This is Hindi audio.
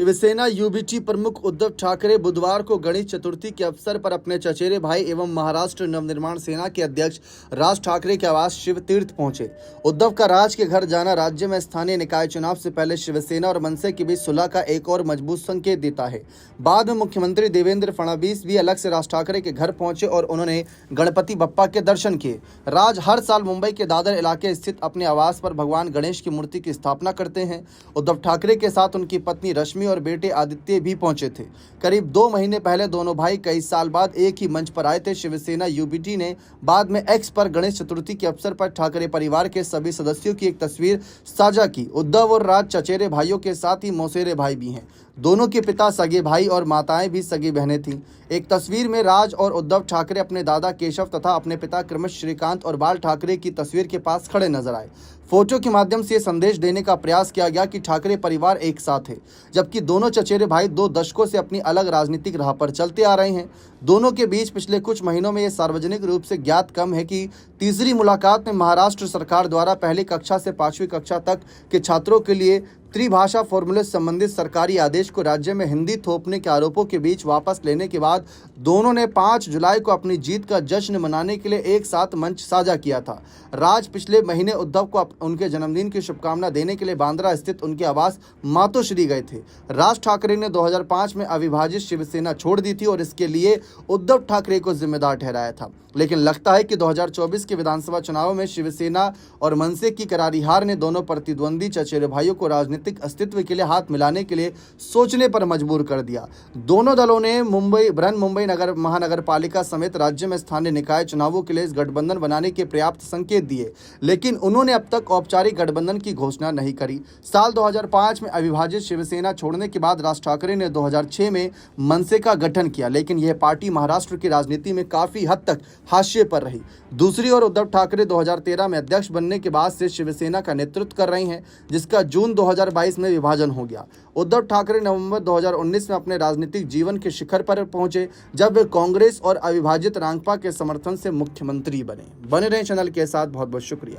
शिवसेना यूबीटी प्रमुख उद्धव ठाकरे बुधवार को गणेश चतुर्थी के अवसर पर अपने चचेरे भाई एवं महाराष्ट्र नवनिर्माण सेना के अध्यक्ष राज ठाकरे के आवास शिव तीर्थ पहुंचे। उद्धव का राज के घर जाना राज्य में स्थानीय निकाय चुनाव से पहले शिवसेना और मनसे के बीच सुलह का एक और मजबूत संकेत देता है। बाद में मुख्यमंत्री देवेंद्र फडणवीस भी अलग से राज ठाकरे के घर पहुंचे और उन्होंने गणपति बप्पा के दर्शन किए। राज हर साल मुंबई के दादर इलाके स्थित अपने आवास पर भगवान गणेश की मूर्ति की स्थापना करते हैं। उद्धव ठाकरे के साथ उनकी पत्नी रश्मि और बेटे आदित्य भी पहुंचे थे। करीब 2 महीने पहले दोनों भाई कई साल बाद एक ही मंच पर आए थे। शिवसेना यूबीटी ने बाद में एक्स पर गणेश चतुर्थी के अवसर पर ठाकरे परिवार के सभी सदस्यों की एक तस्वीर साझा की। उद्धव और राज चचेरे भाइयों के साथ ही मौसेरे भाई भी हैं। दोनों के पिता सगे भाई और माताएं भी सगी बहनें थीं। एक तस्वीर में राज और उद्धव ठाकरे अपने दादा केशव तथा अपने पिता क्रमश श्रीकांत और बाल ठाकरे की तस्वीर के पास खड़े नजर आए। फोटो के माध्यम से संदेश देने का प्रयास किया गया कि ठाकरे परिवार एक साथ है, जबकि दोनों चचेरे भाई 2 दशकों से अपनी अलग राजनीतिक राह पर चलते आ रहे हैं। दोनों के बीच पिछले कुछ महीनों में यह सार्वजनिक रूप से ज्ञात कम है कि तीसरी मुलाकात में महाराष्ट्र सरकार द्वारा पहली कक्षा से 5वीं कक्षा तक के छात्रों के लिए त्रिभाषा फॉर्मूले संबंधित सरकारी आदेश को राज्य में हिंदी थोपने के आरोपों के बीच वापस लेने के बाद दोनों ने 5 जुलाई को अपनी जीत का जश्न मनाने के लिए एक साथ मंच साझा किया था। राज पिछले महीने उद्धव को उनके जन्मदिन की शुभकामना देने के लिए बांद्रा स्थित उनके आवास मातोश्री गए थे। राज ठाकरे ने 2005 में अविभाजित शिवसेना छोड़ दी थी और इसके लिए उद्धव ठाकरे को जिम्मेदार ठहराया था, लेकिन लगता है कि 2024 के विधानसभा चुनाव में शिवसेना और मनसे की करारी हार ने दोनों प्रतिद्वंदी चचेरे भाइयों को राजनीतिक अस्तित्व के लिए हाथ मिलाने के लिए सोचने पर मजबूर कर दिया। दोनों दलों ने मुंबई नगर महानगर पालिका समेत राज्य में स्थानीय निकाय चुनावों के लिए इस गठबंधन बनाने के पर्याप्त संकेत दिए, लेकिन उन्होंने अब तक औपचारिक गठबंधन की घोषणा नहीं करी। साल 2005 में अविभाजित शिवसेना छोड़ने के बाद राज ठाकरे ने 2006 में मनसे का गठन किया, लेकिन यह पार्टी महाराष्ट्र की राजनीति में काफी हद तक हाशिए पर रही। दूसरी ओर उद्धव ठाकरे 2013 में अध्यक्ष बनने के बाद से शिवसेना का नेतृत्व कर रही हैं, जिसका जून 2022 में विभाजन हो गया। उद्धव ठाकरे नवंबर 2019 में अपने राजनीतिक जीवन के शिखर पर पहुंचे, जब वे कांग्रेस और अविभाजित रांगपा के समर्थन से मुख्यमंत्री बने रहें चैनल के साथ बहुत बहुत शुक्रिया।